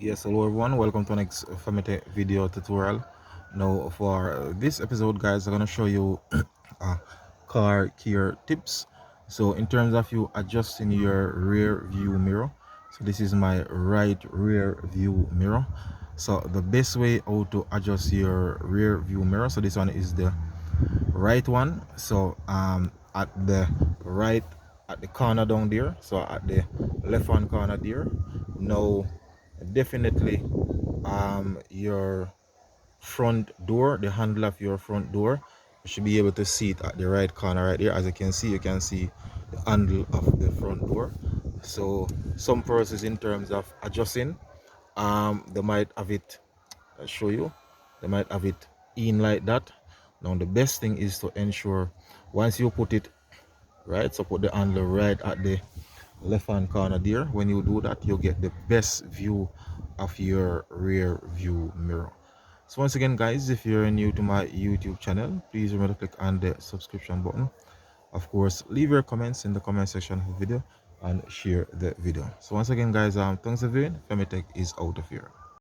Yes, hello everyone, welcome to next Femite video tutorial. Now for this episode guys, I'm going to show you car care tips. So in terms of you adjusting your rear view mirror, so this is my right rear view mirror. So the best way how to adjust your rear view mirror, so this one is the right one. So at the right, at the corner down there, so at the left hand corner there. Now definitely your front door, the handle of your front door, you should be able to see it at the right corner right there. As you can see the handle of the front door. So some process in terms of adjusting, they might have it, I'll show you, they might have it in like that. Now the best thing is to ensure once you put it right, so put the handle right at the left hand corner there. When you do that, you'll get the best view of your rear view mirror. So once again guys, if you're new to my YouTube channel, please remember to click on the subscription button. Of course, leave your comments in the comment section of the video and share the video. So once again guys, thanks for viewing. Femitech is out of here.